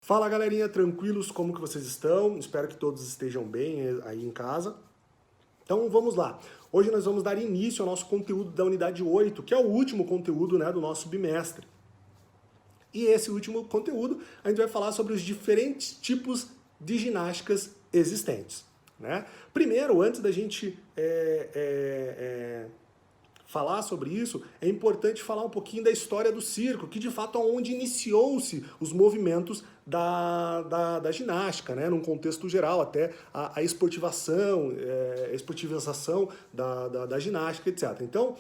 Fala galerinha, tranquilos? Como que vocês estão? Espero que todos estejam bem aí em casa. Então vamos lá. Hoje nós vamos dar início ao nosso conteúdo da unidade 8, que é o último conteúdo, né, do nosso bimestre. E esse último conteúdo a gente vai falar sobre os diferentes tipos de ginásticas existentes, né? Primeiro, antes da gente falar sobre isso, é importante falar um pouquinho da história do circo, que de fato é onde iniciou-se os movimentos da ginástica, né, num contexto geral, até a esportivação, esportivização da ginástica, etc. Então,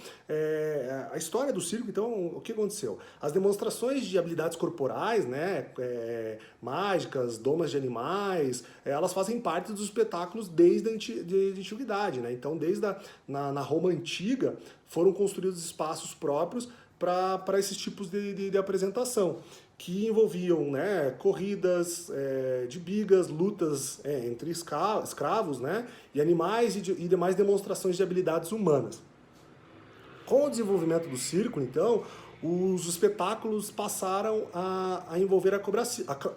a história do circo, então, o que aconteceu? As demonstrações de habilidades corporais, né, mágicas, domas de animais, elas fazem parte dos espetáculos desde a antiguidade, né? Então, na Roma Antiga, foram construídos espaços próprios para esses tipos de apresentação, que envolviam, né, corridas de bigas, lutas entre escravos, né, e animais e demais demonstrações de habilidades humanas. Com o desenvolvimento do circo, então, os espetáculos passaram a envolver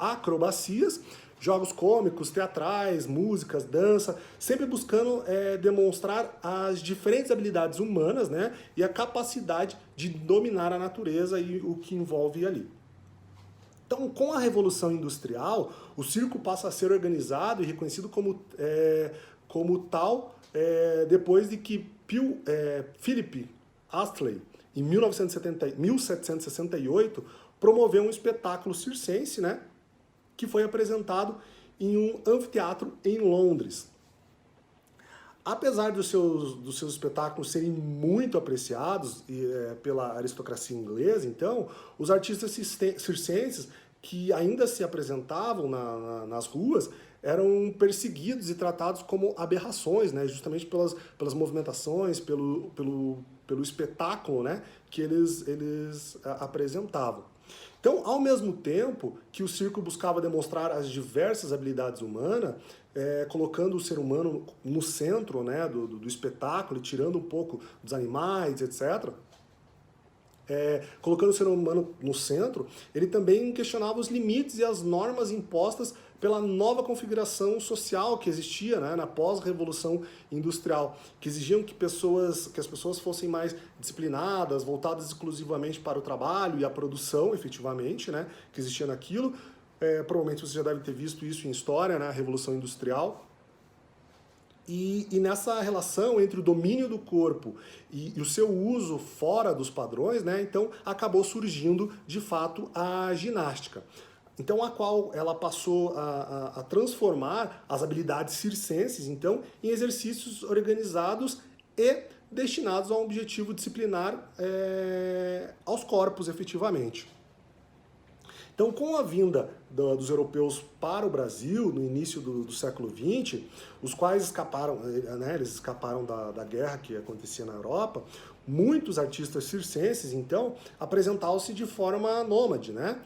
acrobacias, jogos cômicos, teatrais, músicas, dança, sempre buscando demonstrar as diferentes habilidades humanas, né, e a capacidade de dominar a natureza e o que envolve ali. Então, com a Revolução Industrial, o circo passa a ser organizado e reconhecido como tal depois de que Philip Astley, em 1768, promoveu um espetáculo circense, né, que foi apresentado em um anfiteatro em Londres. Apesar dos seus espetáculos serem muito apreciados pela aristocracia inglesa, então, os artistas circenses que ainda se apresentavam nas ruas eram perseguidos e tratados como aberrações, né, justamente pelas movimentações, pelo espetáculo, né, que eles apresentavam. Então, ao mesmo tempo que o circo buscava demonstrar as diversas habilidades humanas, colocando o ser humano no centro, né, do espetáculo, e tirando um pouco dos animais, etc., colocando o ser humano no centro, ele também questionava os limites e as normas impostas pela nova configuração social que existia, né, na pós-revolução industrial, que exigiam que as pessoas fossem mais disciplinadas, voltadas exclusivamente para o trabalho e a produção, efetivamente, né, que existia naquilo. Provavelmente você já deve ter visto isso em história, né, a Revolução Industrial. E nessa relação entre o domínio do corpo e o seu uso fora dos padrões, né, então acabou surgindo, de fato, a ginástica. Então, a qual ela passou a transformar as habilidades circenses, então, em exercícios organizados e destinados a um objetivo disciplinar aos corpos, efetivamente. Então, com a vinda dos europeus para o Brasil, no início do século XX, os quais escaparam, né, eles escaparam da guerra que acontecia na Europa, muitos artistas circenses, então, apresentavam-se de forma nômade, né,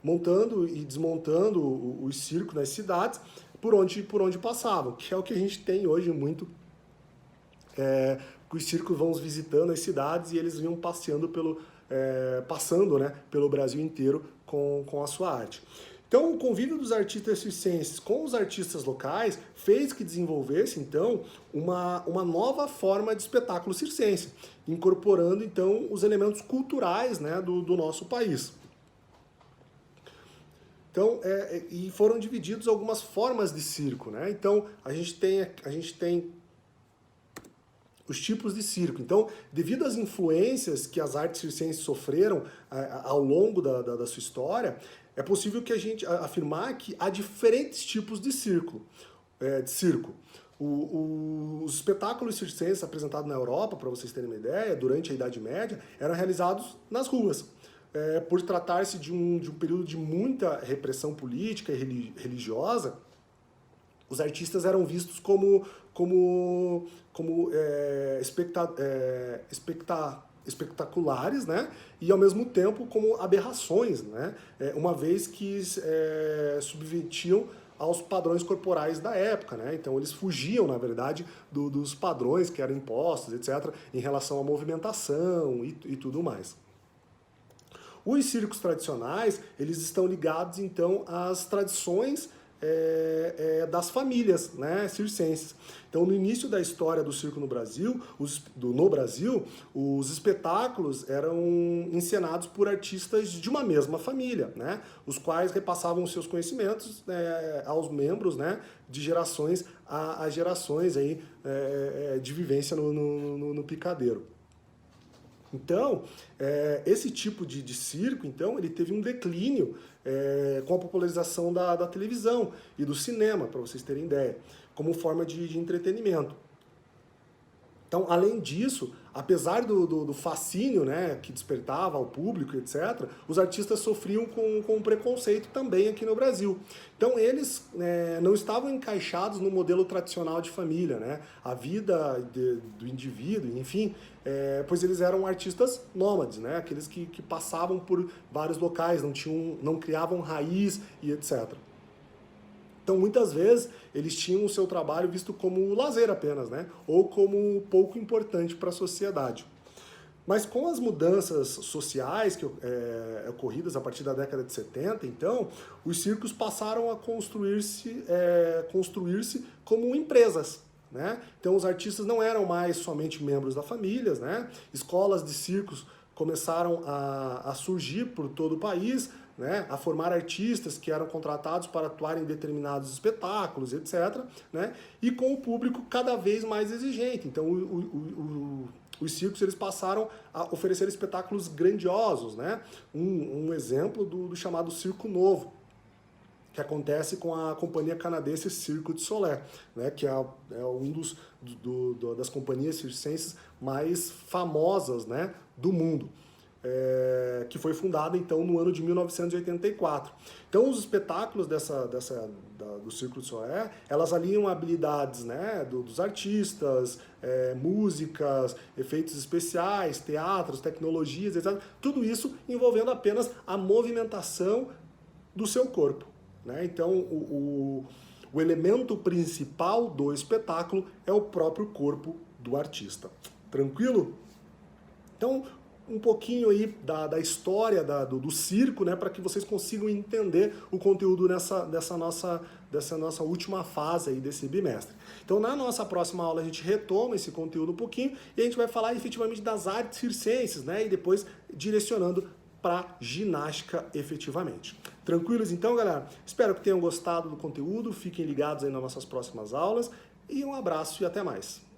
montando e desmontando os circos nas cidades por onde passavam, que é o que a gente tem hoje muito, que os circos vão visitando as cidades e eles vinham passando, né, pelo Brasil inteiro com a sua arte. Então, o convívio dos artistas circenses com os artistas locais fez que desenvolvesse, então, uma nova forma de espetáculo circense, incorporando, então, os elementos culturais, né, do nosso país. Então, e foram divididos algumas formas de circo, né? Então, a gente tem os tipos de circo. Então, devido às influências que as artes circenses sofreram ao longo da sua história, é possível que a gente afirmar que há diferentes tipos de circo. Os espetáculos circenses apresentados na Europa, para vocês terem uma ideia, durante a Idade Média, eram realizados nas ruas. Por tratar-se de um período de muita repressão política e religiosa, os artistas eram vistos como espetaculares, né? E ao mesmo tempo como aberrações, né? Uma vez que subvertiam aos padrões corporais da época, né? Então eles fugiam, na verdade, dos padrões que eram impostos, etc., em relação à movimentação e tudo mais. Os circos tradicionais, eles estão ligados, então, às tradições das famílias, né, circenses. Então, no início da história do circo no Brasil, os espetáculos eram encenados por artistas de uma mesma família, né, os quais repassavam seus conhecimentos aos membros, né, de gerações a gerações aí, de vivência no picadeiro. Então, esse tipo de circo, então, ele teve um declínio com a popularização da televisão e do cinema, para vocês terem ideia, como forma de entretenimento. Então, além disso, apesar do fascínio, né, que despertava ao público, etc., os artistas sofriam com preconceito também aqui no Brasil. Então, eles não estavam encaixados no modelo tradicional de família, né? A vida do indivíduo, enfim, pois eles eram artistas nômades, né? Aqueles que passavam por vários locais, não criavam raiz e etc. Então, muitas vezes, eles tinham o seu trabalho visto como lazer apenas, né? Ou como pouco importante para a sociedade. Mas com as mudanças sociais ocorridas a partir da década de 70, então, os circos passaram a construir-se como empresas, né? Então, os artistas não eram mais somente membros da família, né? Escolas de circos começaram a surgir por todo o país, né, a formar artistas que eram contratados para atuar em determinados espetáculos, etc., né, e com o público cada vez mais exigente. Então, os circos eles passaram a oferecer espetáculos grandiosos, né? Um exemplo do chamado Circo Novo, que acontece com a companhia canadense Cirque du Soleil, né, que é um das companhias circenses mais famosas, né, do mundo. Que foi fundada então no ano de 1984. Então os espetáculos do Cirque du Soleil, elas alinham habilidades, né, dos artistas, músicas, efeitos especiais, teatros, tecnologias, etc. Tudo isso envolvendo apenas a movimentação do seu corpo, né? Então o elemento principal do espetáculo é o próprio corpo do artista. Tranquilo? Então, um pouquinho aí da história do circo, né, para que vocês consigam entender o conteúdo dessa nossa última fase aí desse bimestre. Então, na nossa próxima aula, a gente retoma esse conteúdo um pouquinho e a gente vai falar efetivamente das artes circenses, né, e depois direcionando para ginástica efetivamente. Tranquilos então, galera? Espero que tenham gostado do conteúdo, fiquem ligados aí nas nossas próximas aulas e um abraço e até mais.